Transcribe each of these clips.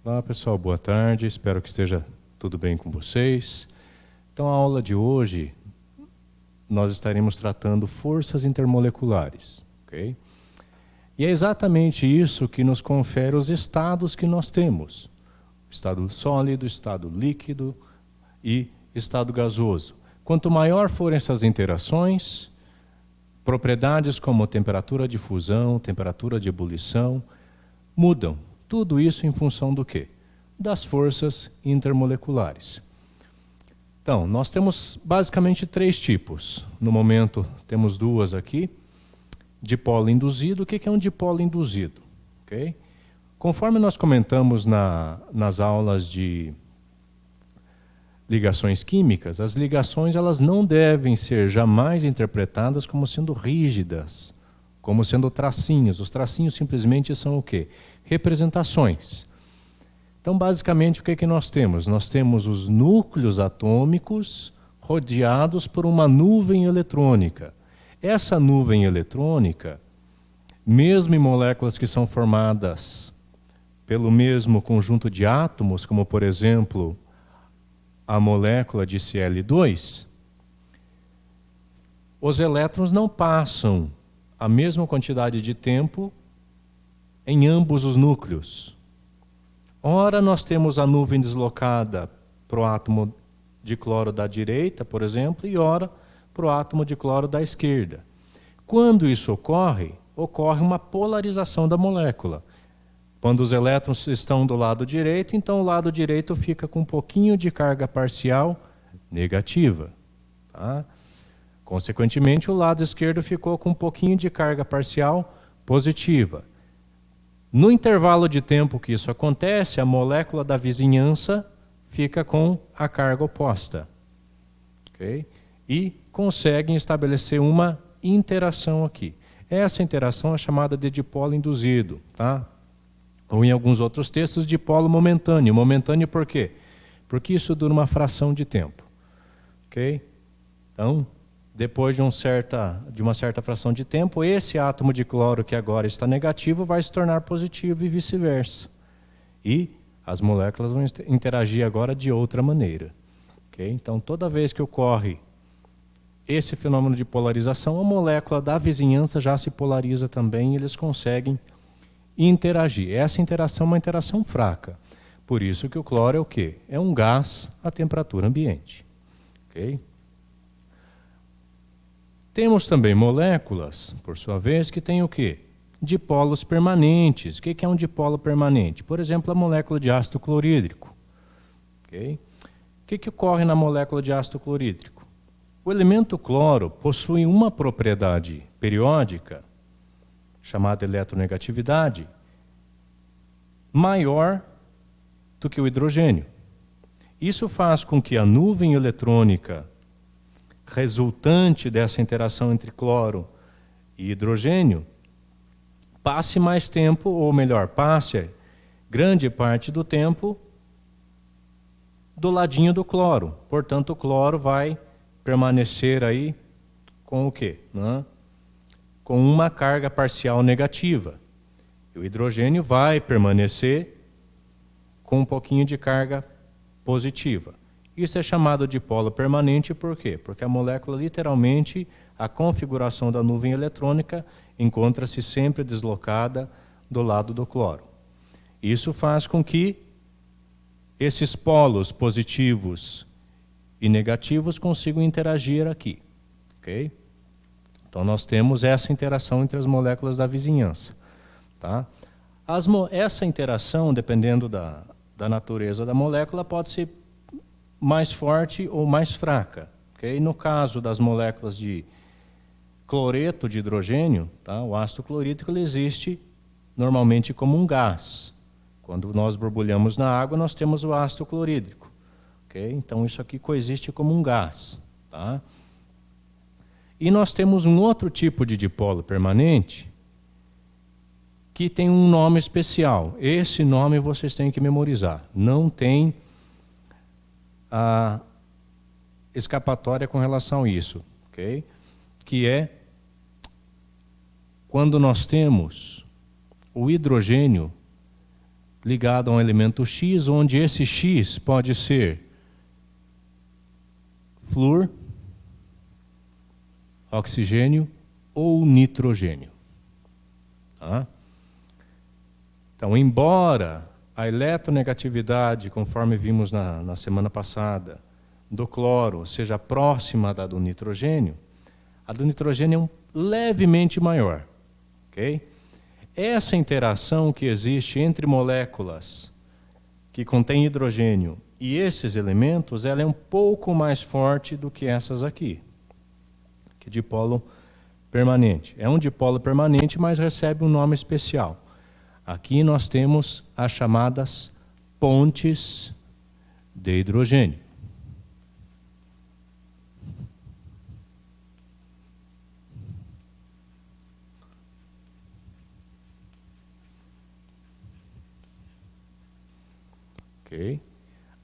Olá pessoal, boa tarde, espero que esteja tudo bem com vocês. Então a aula de hoje nós estaremos tratando forças intermoleculares, ok? E é exatamente isso que nos confere os estados que nós temos. Estado sólido, estado líquido e estado gasoso. Quanto maior forem essas interações, propriedades como temperatura de fusão, temperatura de ebulição, mudam. Tudo isso em função do quê? Das forças intermoleculares. Então, nós temos basicamente três tipos. No momento, temos duas aqui. Dipolo induzido. O que é um dipolo induzido? Okay? Conforme nós comentamos nas aulas de ligações químicas, as ligações elas não devem ser jamais interpretadas como sendo rígidas, como sendo tracinhos. Os tracinhos simplesmente são o quê? Representações. Então, basicamente, o que é que nós temos? Nós temos os núcleos atômicos rodeados por uma nuvem eletrônica. Essa nuvem eletrônica, mesmo em moléculas que são formadas pelo mesmo conjunto de átomos, como, por exemplo, a molécula de Cl2, os elétrons não passam a mesma quantidade de tempo em ambos os núcleos. Ora, nós temos a nuvem deslocada para o átomo de cloro da direita, por exemplo, e ora para o átomo de cloro da esquerda. Quando isso ocorre, ocorre uma polarização da molécula. Quando os elétrons estão do lado direito, então o lado direito fica com um pouquinho de carga parcial negativa. Tá? Consequentemente, o lado esquerdo ficou com um pouquinho de carga parcial positiva. No intervalo de tempo que isso acontece, a molécula da vizinhança fica com a carga oposta. Okay? E conseguem estabelecer uma interação aqui. Essa interação é chamada de dipolo induzido. Tá? Ou em alguns outros textos, dipolo momentâneo. Momentâneo por quê? Porque isso dura uma fração de tempo. Okay? Então, depois de uma certa fração de tempo, esse átomo de cloro que agora está negativo vai se tornar positivo e vice-versa. E as moléculas vão interagir agora de outra maneira. Okay? Então, toda vez que ocorre esse fenômeno de polarização, a molécula da vizinhança já se polariza também e eles conseguem interagir. Essa interação é uma interação fraca. Por isso que o cloro é o quê? É um gás a temperatura ambiente. Ok? Temos também moléculas, por sua vez, que têm o quê? Dipolos permanentes. O que é um dipolo permanente? Por exemplo, a molécula de ácido clorídrico. Okay? O que ocorre na molécula de ácido clorídrico? O elemento cloro possui uma propriedade periódica, chamada eletronegatividade, maior do que o hidrogênio. Isso faz com que a nuvem eletrônica resultante dessa interação entre cloro e hidrogênio passe mais tempo, ou melhor, passe grande parte do tempo do ladinho do cloro. Portanto, o cloro vai permanecer aí com o quê? Com uma carga parcial negativa. E o hidrogênio vai permanecer com um pouquinho de carga positiva. Isso é chamado de dipolo permanente por quê? Porque a molécula, literalmente, a configuração da nuvem eletrônica encontra-se sempre deslocada do lado do cloro. Isso faz com que esses polos positivos e negativos consigam interagir aqui. Okay? Então, nós temos essa interação entre as moléculas da vizinhança. Tá? Essa interação, dependendo da natureza da molécula, pode ser mais forte ou mais fraca. Okay? No caso das moléculas de cloreto de hidrogênio, tá? O ácido clorídrico ele existe normalmente como um gás. Quando nós borbulhamos na água, nós temos o ácido clorídrico. Okay? Então, isso aqui coexiste como um gás. Tá? E nós temos um outro tipo de dipolo permanente que tem um nome especial. Esse nome vocês têm que memorizar. Não tem a escapatória com relação a isso. Okay? Que é quando nós temos o hidrogênio ligado a um elemento X, onde esse X pode ser flúor, oxigênio ou nitrogênio. Tá? Então, embora a eletronegatividade, conforme vimos na semana passada, do cloro seja próxima da do nitrogênio, a do nitrogênio é levemente maior. Okay? Essa interação que existe entre moléculas que contêm hidrogênio e esses elementos, ela é um pouco mais forte do que essas aqui, que é dipolo permanente. É um dipolo permanente, mas recebe um nome especial. Aqui nós temos as chamadas pontes de hidrogênio. Okay.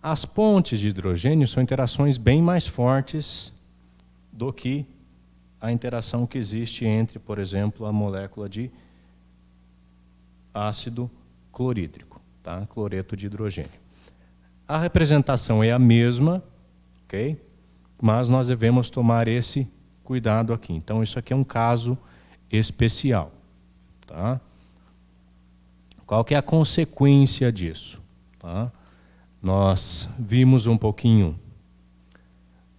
As pontes de hidrogênio são interações bem mais fortes do que a interação que existe entre, por exemplo, a molécula de ácido clorídrico, tá? Cloreto de hidrogênio. A representação é a mesma, ok? Mas nós devemos tomar esse cuidado aqui. Então, isso aqui é um caso especial. Tá? Qual que é a consequência disso? Tá? Nós vimos um pouquinho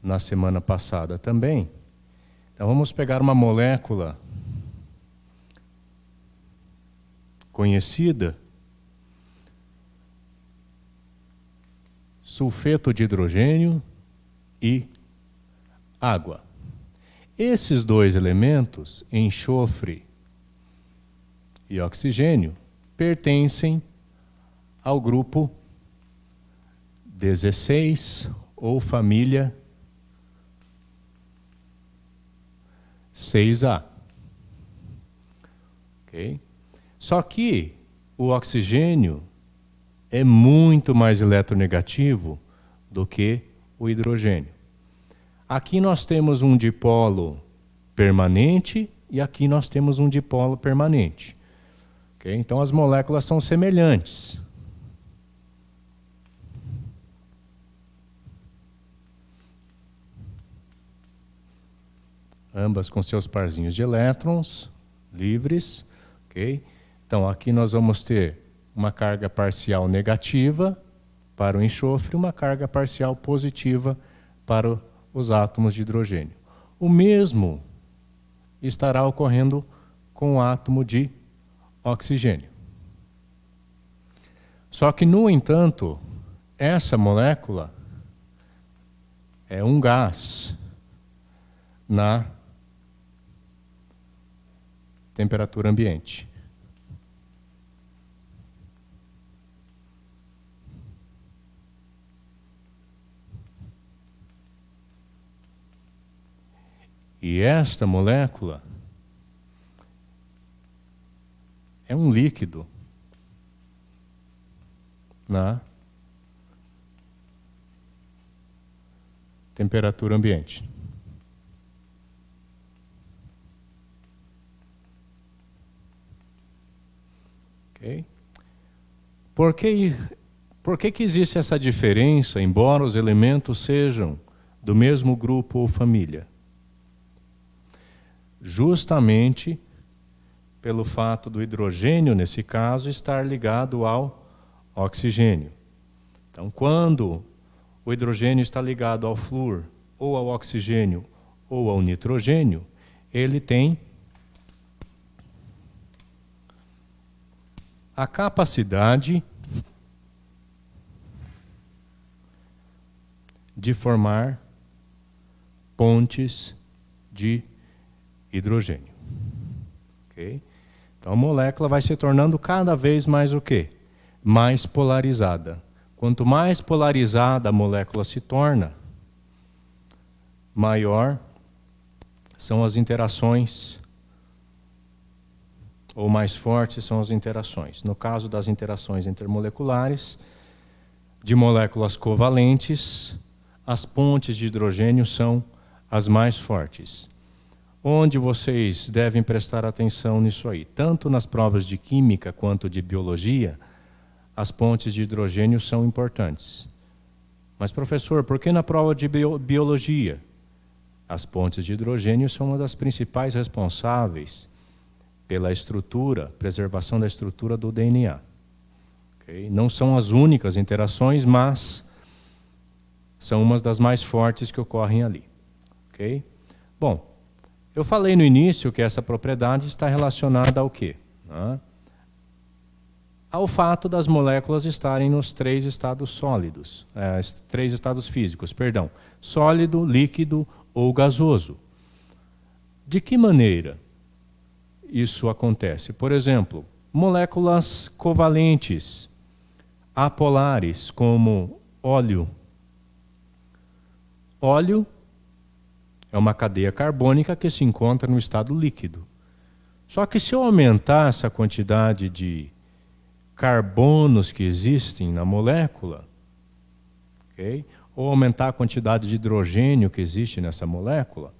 na semana passada também. Então, vamos pegar uma molécula conhecida, sulfeto de hidrogênio e água. Esses dois elementos, enxofre e oxigênio, pertencem ao grupo 16 ou família 6A. Ok? Só que o oxigênio é muito mais eletronegativo do que o hidrogênio. Aqui nós temos um dipolo permanente e aqui nós temos um dipolo permanente. Okay? Então as moléculas são semelhantes. Ambas com seus parzinhos de elétrons livres. Okay? Então, aqui nós vamos ter uma carga parcial negativa para o enxofre e uma carga parcial positiva para os átomos de hidrogênio. O mesmo estará ocorrendo com o átomo de oxigênio. Só que, no entanto, essa molécula é um gás na temperatura ambiente. E esta molécula é um líquido na temperatura ambiente. Okay? Por que existe essa diferença, embora os elementos sejam do mesmo grupo ou família? Justamente pelo fato do hidrogênio, nesse caso, estar ligado ao oxigênio. Então, quando o hidrogênio está ligado ao flúor, ou ao oxigênio, ou ao nitrogênio, ele tem a capacidade de formar pontes de hidrogênio. Okay? Então a molécula vai se tornando cada vez mais o quê? Mais polarizada. Quanto mais polarizada a molécula se torna, maior são as interações, ou mais fortes são as interações. No caso das interações intermoleculares, de moléculas covalentes, as pontes de hidrogênio são as mais fortes. Onde vocês devem prestar atenção nisso aí? Tanto nas provas de química quanto de biologia, as pontes de hidrogênio são importantes. Mas, professor, por que na prova de biologia? As pontes de hidrogênio são uma das principais responsáveis pela estrutura, preservação da estrutura do DNA. Okay? Não são as únicas interações, mas são umas das mais fortes que ocorrem ali. Okay? Bom, eu falei no início que essa propriedade está relacionada ao quê? Ao fato das moléculas estarem nos três estados sólidos, três estados físicos, perdão, sólido, líquido ou gasoso. De que maneira isso acontece? Por exemplo, moléculas covalentes, apolares, como óleo. Óleo é uma cadeia carbônica que se encontra no estado líquido. Só que se eu aumentar essa quantidade de carbonos que existem na molécula, okay? Ou aumentar a quantidade de hidrogênio que existe nessa molécula,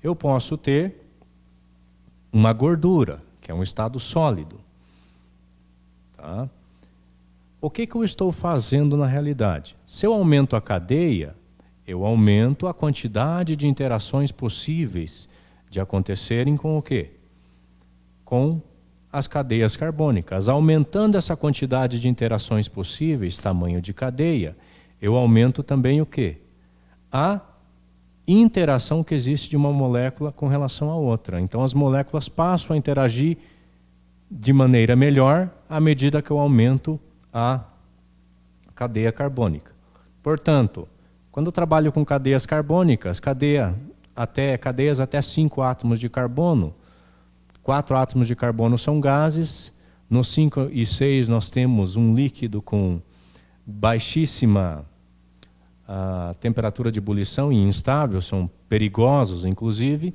eu posso ter uma gordura, que é um estado sólido. Tá? O que eu estou fazendo na realidade? Se eu aumento a cadeia, eu aumento a quantidade de interações possíveis de acontecerem com o quê? Com as cadeias carbônicas. Aumentando essa quantidade de interações possíveis, tamanho de cadeia, eu aumento também o quê? A interação que existe de uma molécula com relação à outra. Então as moléculas passam a interagir de maneira melhor à medida que eu aumento a cadeia carbônica. Portanto, quando eu trabalho com cadeias carbônicas, cadeias até 5 átomos de carbono, 4 átomos de carbono são gases, no 5 e 6 nós temos um líquido com baixíssima temperatura de ebulição e instável, são perigosos inclusive,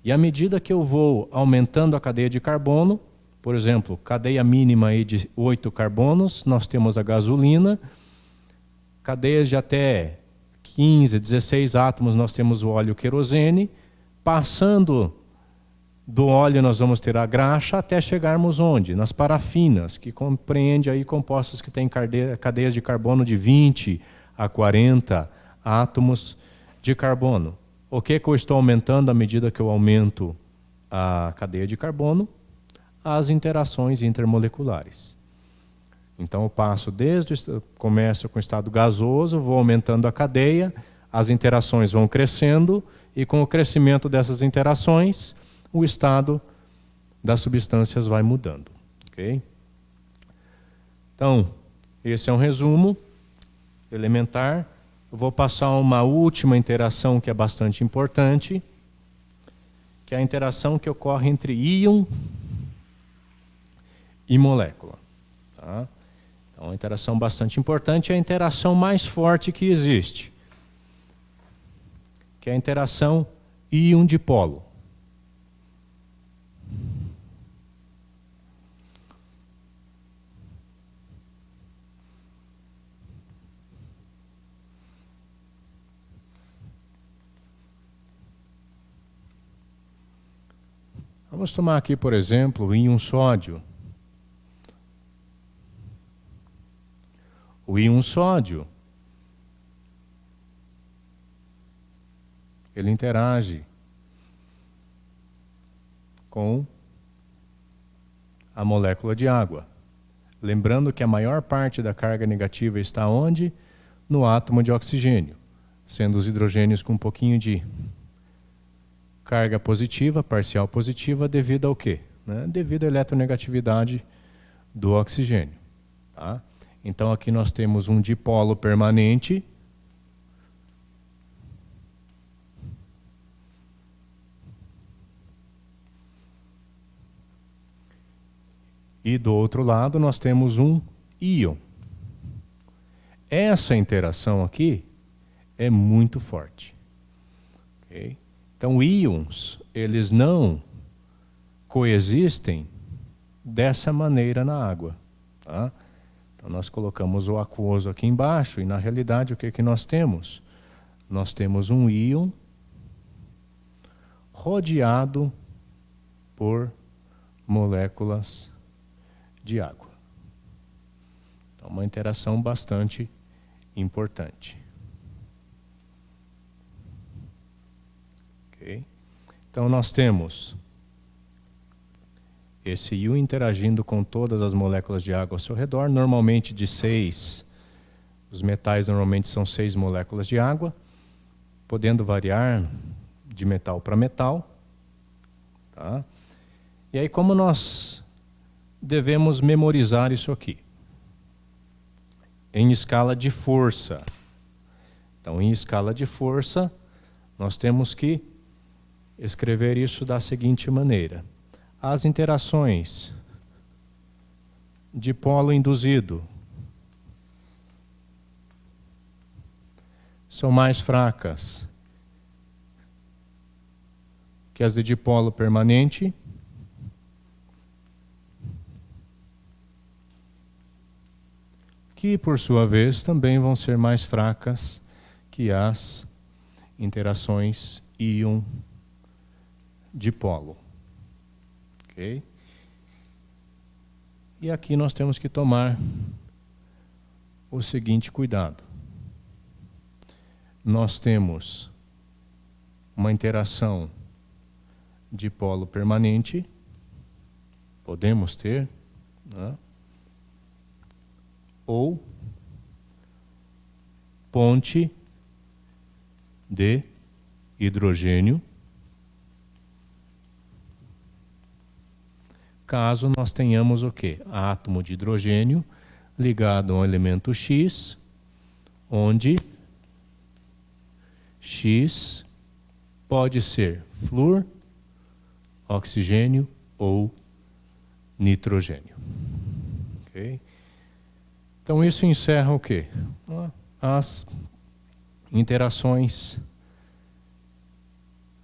e à medida que eu vou aumentando a cadeia de carbono, por exemplo, cadeia mínima aí de 8 carbonos, nós temos a gasolina, cadeias de até 15, 16 átomos nós temos o óleo querosene, passando do óleo nós vamos ter a graxa até chegarmos onde? Nas parafinas, que compreende aí compostos que têm cadeias de carbono de 20 a 40 átomos de carbono. O que eu estou aumentando à medida que eu aumento a cadeia de carbono? As interações intermoleculares. Então eu passo começo com o estado gasoso, vou aumentando a cadeia, as interações vão crescendo e com o crescimento dessas interações, o estado das substâncias vai mudando. Okay? Então, esse é um resumo elementar. Eu vou passar uma última interação que é bastante importante, que é a interação que ocorre entre íon e molécula. Tá? Então, uma interação bastante importante é a interação mais forte que existe, que é a interação íon-dipolo. Vamos tomar aqui, por exemplo, o íon sódio. O íon sódio, ele interage com a molécula de água. Lembrando que a maior parte da carga negativa está onde? No átomo de oxigênio, sendo os hidrogênios com um pouquinho de carga positiva, parcial positiva, devido ao quê? Devido à eletronegatividade do oxigênio. Tá? Então aqui nós temos um dipolo permanente, e do outro lado nós temos um íon. Essa interação aqui é muito forte. Okay? Então íons, eles não coexistem dessa maneira na água. Tá? Então nós colocamos o aquoso aqui embaixo e na realidade o que nós temos? Nós temos um íon rodeado por moléculas de água. É uma interação bastante importante. Ok? Então nós temos esse íon interagindo com todas as moléculas de água ao seu redor, normalmente de 6. Os metais normalmente são 6 moléculas de água, podendo variar de metal para metal. Tá? E aí, como nós devemos memorizar isso aqui? Em escala de força. Então, em escala de força, nós temos que escrever isso da seguinte maneira. As interações de polo induzido são mais fracas que as de dipolo permanente, que por sua vez também vão ser mais fracas que as interações íon-dipolo. Ok? E aqui nós temos que tomar o seguinte cuidado. Nós temos uma interação dipolo permanente, podemos ter, né? Ou ponte de hidrogênio, caso nós tenhamos o quê? Átomo de hidrogênio ligado a um elemento X, onde X pode ser flúor, oxigênio ou nitrogênio. Ok? Então isso encerra o quê? As interações,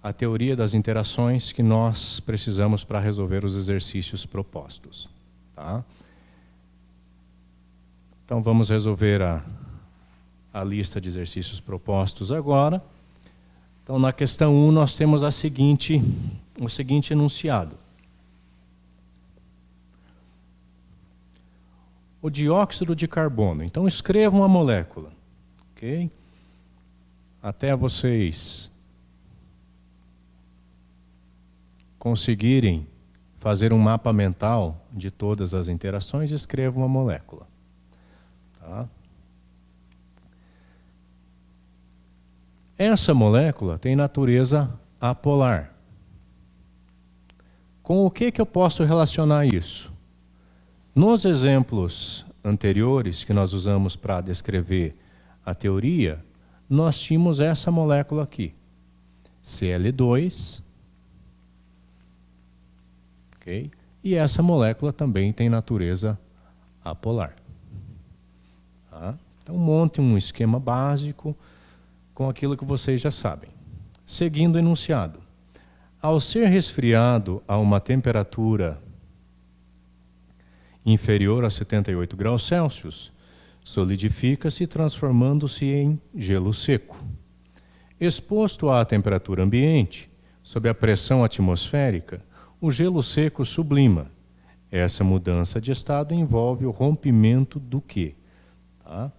a teoria das interações que nós precisamos para resolver os exercícios propostos. Tá? Então vamos resolver a lista de exercícios propostos agora. Então na questão 1 nós temos o seguinte enunciado. O dióxido de carbono. Então escrevam a molécula. Ok? Até vocês conseguirem fazer um mapa mental de todas as interações, escrevam a molécula. Tá? Essa molécula tem natureza apolar. Com o que eu posso relacionar isso? Nos exemplos anteriores que nós usamos para descrever a teoria, nós tínhamos essa molécula aqui, Cl2, okay? E essa molécula também tem natureza apolar. Tá? Então monte um esquema básico com aquilo que vocês já sabem. Seguindo o enunciado. Ao ser resfriado a uma temperatura inferior a 78 graus Celsius, solidifica-se transformando-se em gelo seco. Exposto à temperatura ambiente, sob a pressão atmosférica, o gelo seco sublima. Essa mudança de estado envolve o rompimento do quê? Tá?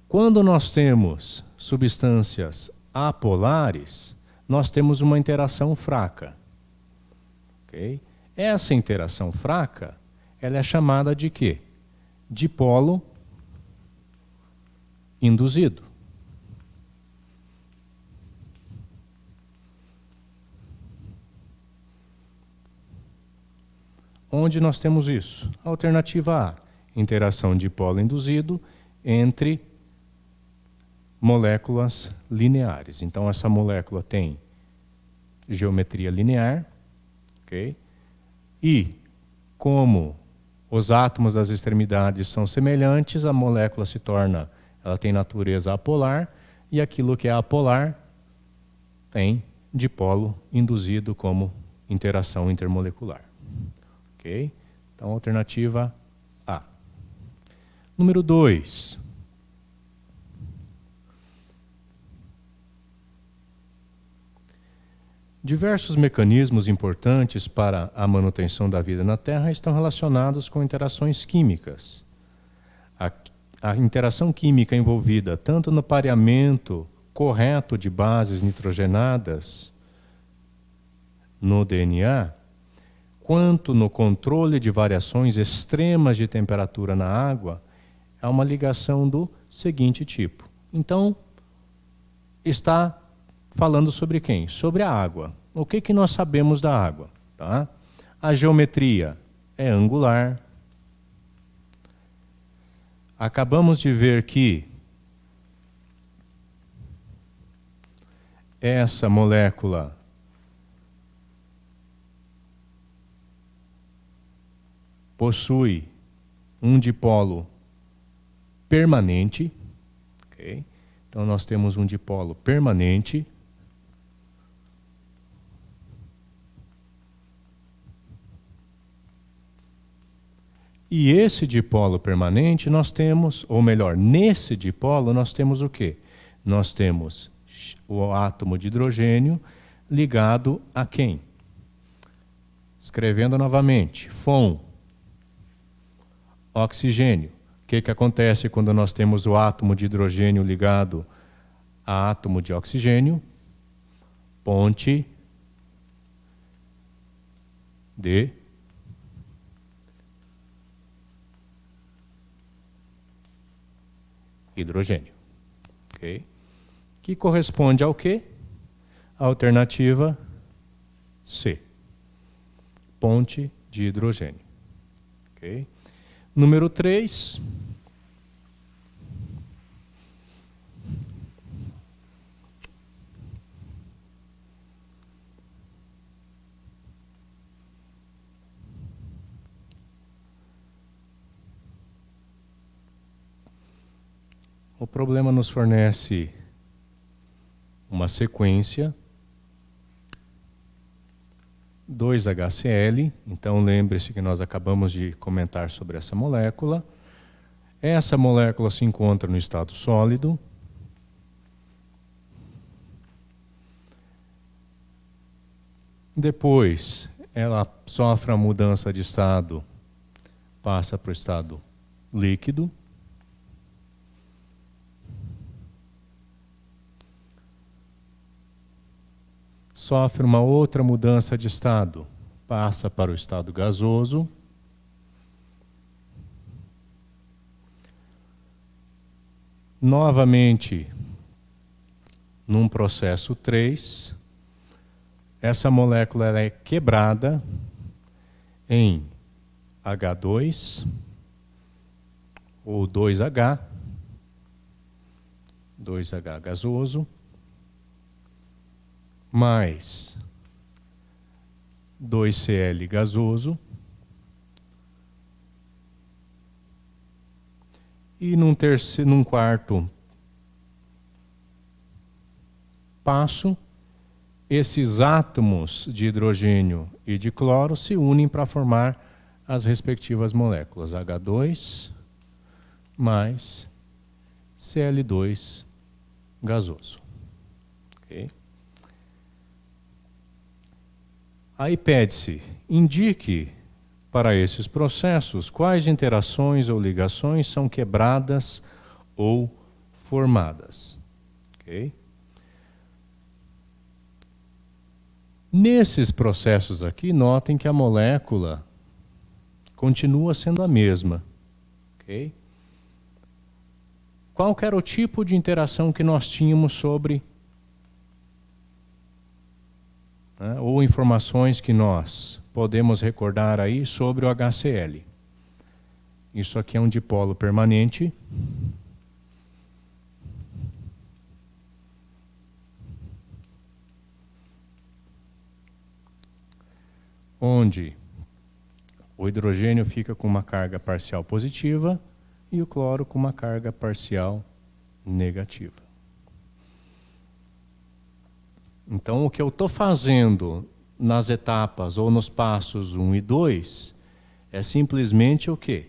Quando nós temos substâncias apolares, nós temos uma interação fraca. Okay? Essa interação fraca, ela é chamada de quê? Dipolo induzido. Onde nós temos isso? Alternativa A, interação dipolo induzido entre moléculas lineares. Então essa molécula tem geometria linear, ok? E como os átomos das extremidades são semelhantes, a molécula ela tem natureza apolar, e aquilo que é apolar tem dipolo induzido como interação intermolecular. Ok? Então, alternativa A. Número 2. Diversos mecanismos importantes para a manutenção da vida na Terra estão relacionados com interações químicas. A interação química envolvida tanto no pareamento correto de bases nitrogenadas no DNA, quanto no controle de variações extremas de temperatura na água, é uma ligação do seguinte tipo. Então, está falando sobre quem? Sobre a água. O que nós sabemos da água? Tá? A geometria é angular. Acabamos de ver que essa molécula possui um dipolo permanente. Okay? Então, nós temos um dipolo permanente. E esse dipolo permanente nós temos, ou melhor, nesse dipolo nós temos o quê? Nós temos o átomo de hidrogênio ligado a quem? Escrevendo novamente, FON, oxigênio. O que acontece quando nós temos o átomo de hidrogênio ligado a átomo de oxigênio? Ponte de hidrogênio. Okay? Que corresponde ao quê? A alternativa C. Ponte de hidrogênio. Okay? Número 3. O problema nos fornece uma sequência 2HCl, então lembre-se que nós acabamos de comentar sobre essa molécula. Essa molécula se encontra no estado sólido. Depois, ela sofre a mudança de estado, passa para o estado líquido. Sofre uma outra mudança de estado, passa para o estado gasoso. Novamente, num processo 3, essa molécula ela é quebrada em H2 ou 2H gasoso, mais 2Cl gasoso, e num quarto passo, esses átomos de hidrogênio e de cloro se unem para formar as respectivas moléculas, H2 mais Cl2 gasoso. Okay? Aí pede-se, indique para esses processos quais interações ou ligações são quebradas ou formadas. Okay? Nesses processos aqui, notem que a molécula continua sendo a mesma. Okay? Qual que era o tipo de interação que nós tínhamos sobre ou informações que nós podemos recordar aí sobre o HCl. Isso aqui é um dipolo permanente. Onde o hidrogênio fica com uma carga parcial positiva e o cloro com uma carga parcial negativa. Então, o que eu estou fazendo nas etapas ou nos passos 1 e 2 é simplesmente o quê?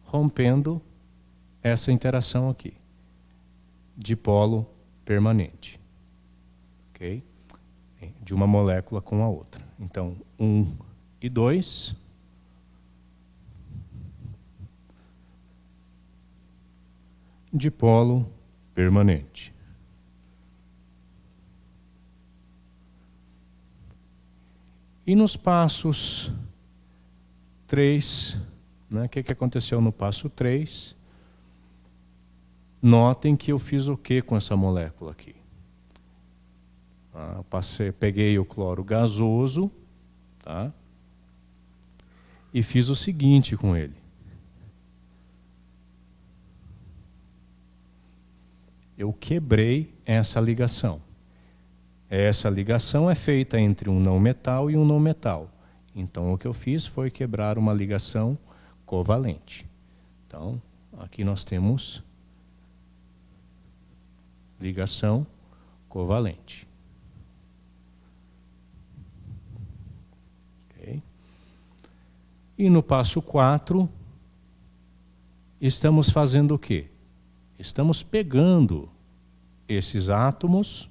Rompendo essa interação aqui, dipolo permanente. Okay? de uma molécula com a outra. Então, 1 e 2. Dipolo permanente. E nos passos 3, né, o que aconteceu no passo 3? Notem que eu fiz o que com essa molécula aqui? Peguei o cloro gasoso, tá? E fiz o seguinte com ele. Eu quebrei essa ligação. Essa ligação é feita entre um não metal e um não metal. Então, o que eu fiz foi quebrar uma ligação covalente. Então, aqui nós temos ligação covalente. Okay. E no passo 4, estamos fazendo o quê? Estamos pegando esses átomos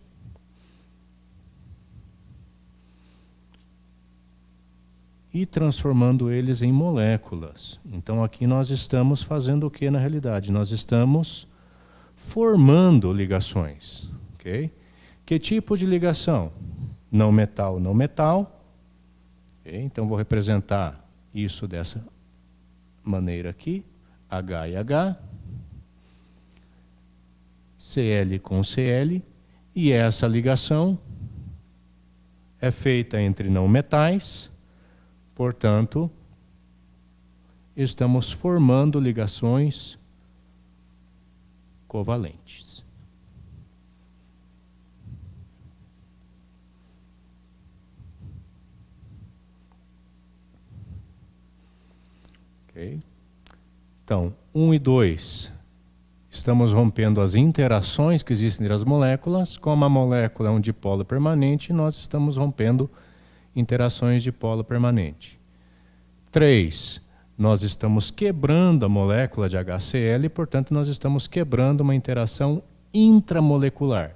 e transformando eles em moléculas. Então aqui nós estamos fazendo o que na realidade? Nós estamos formando ligações. Okay? Que tipo de ligação? Não metal, não metal. Okay? Então vou representar isso dessa maneira aqui. H e H. Cl com Cl. E essa ligação é feita entre não metais. Portanto, estamos formando ligações covalentes. Okay. Então, 1 e 2, estamos rompendo as interações que existem entre as moléculas. Como a molécula é um dipolo permanente, nós estamos rompendo interações de polo permanente. 3, nós estamos quebrando a molécula de HCl, portanto nós estamos quebrando uma interação intramolecular.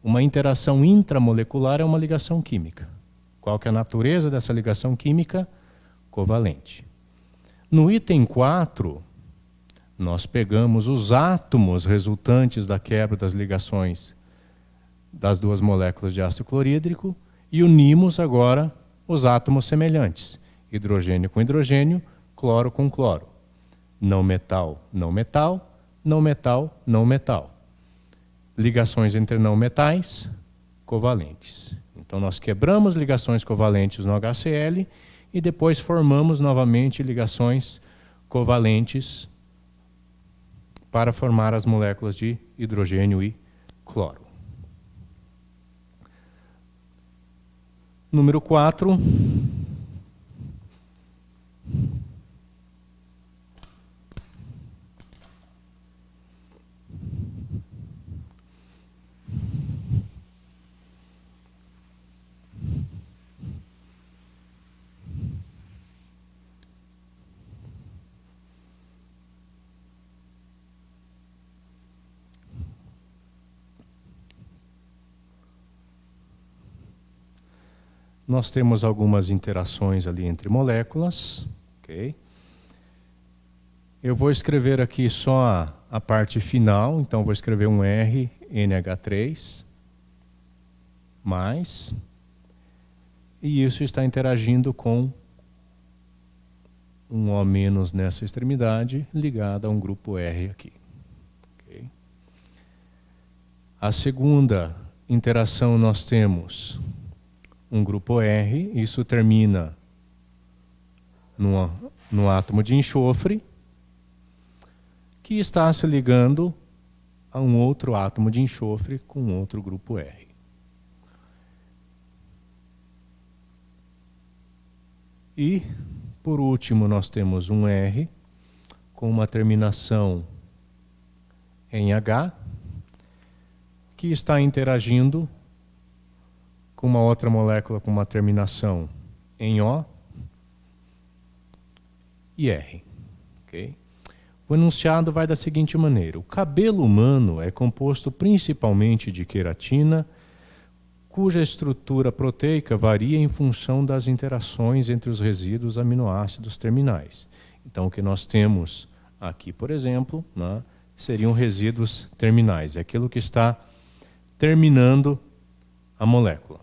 Uma interação intramolecular é uma ligação química. Qual que é a natureza dessa ligação química? Covalente. No item 4, nós pegamos os átomos resultantes da quebra das ligações das duas moléculas de ácido clorídrico e unimos agora os átomos semelhantes. Hidrogênio com hidrogênio, cloro com cloro. Não metal, não metal, não metal, não metal. Ligações entre não metais, covalentes. Então nós quebramos ligações covalentes no HCl e depois formamos novamente ligações covalentes para formar as moléculas de hidrogênio e cloro. Número 4. Nós temos algumas interações ali entre moléculas. Okay? Eu vou escrever aqui só a parte final, então vou escrever um R, NH3, mais, e isso está interagindo com um O- nessa extremidade, ligado a um grupo R aqui. Okay? A segunda interação nós temos um grupo R, isso termina no átomo de enxofre, que está se ligando a um outro átomo de enxofre com outro grupo R. E, por último, nós temos um R com uma terminação em H, que está interagindo com uma outra molécula com uma terminação em O e R. Okay? O enunciado vai da seguinte maneira: o cabelo humano é composto principalmente de queratina, cuja estrutura proteica varia em função das interações entre os resíduos aminoácidos terminais. Então, o que nós temos aqui, por exemplo, né, seriam resíduos terminais, é aquilo que está terminando a molécula,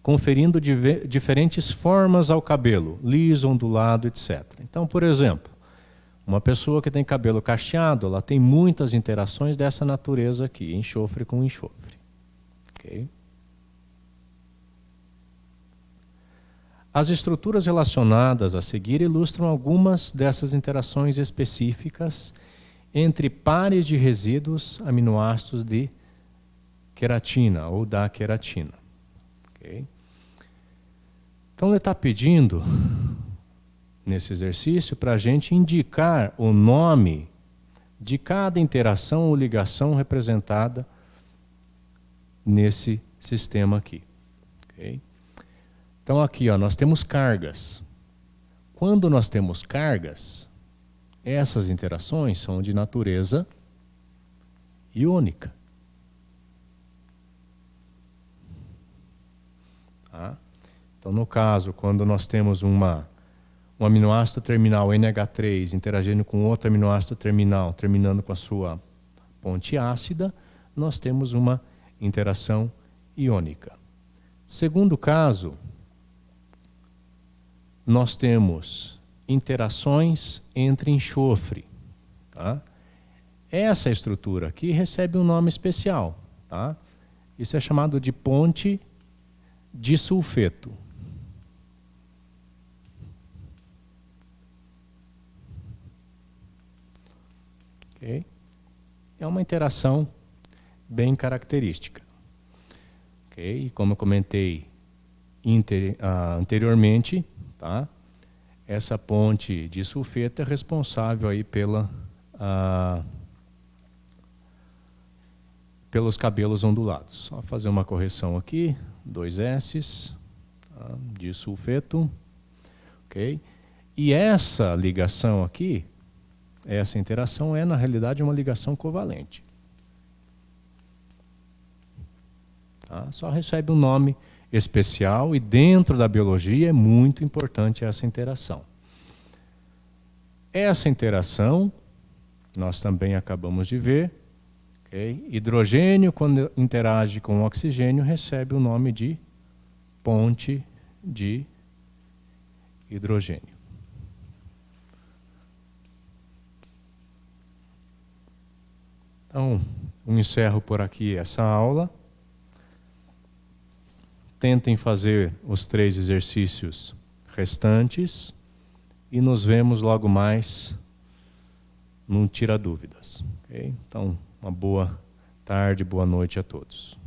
conferindo diferentes formas ao cabelo, liso, ondulado, etc. Então, por exemplo, uma pessoa que tem cabelo cacheado, ela tem muitas interações dessa natureza aqui, enxofre com enxofre. Okay? As estruturas relacionadas a seguir ilustram algumas dessas interações específicas entre pares de resíduos aminoácidos de queratina ou da queratina. Okay? Então ele está pedindo, nesse exercício, para a gente indicar o nome de cada interação ou ligação representada nesse sistema aqui. Okay? Então aqui, ó, nós temos cargas. Quando nós temos cargas, essas interações são de natureza iônica. Tá? Então, no caso, quando nós temos um aminoácido terminal NH3 interagindo com outro aminoácido terminal, terminando com a sua ponte ácida, nós temos uma interação iônica. Segundo caso, nós temos interações entre enxofre. Tá? Essa estrutura aqui recebe um nome especial. Tá? Isso é chamado de ponte disulfeto. Okay? É uma interação bem característica. Okay? Como eu comentei anteriormente, tá? Essa ponte disulfeto é responsável aí pelos cabelos ondulados. Só fazer uma correção aqui, 2 S's, tá? Disulfeto. Okay? E essa ligação aqui, essa interação é, na realidade, uma ligação covalente. Tá? Só recebe um nome especial e dentro da biologia é muito importante essa interação. Essa interação, nós também acabamos de ver, okay? Hidrogênio, quando interage com oxigênio, recebe o nome de ponte de hidrogênio. Então, eu encerro por aqui essa aula. Tentem fazer os 3 exercícios restantes e nos vemos logo mais no Tira Dúvidas. Okay? Então, uma boa tarde, boa noite a todos.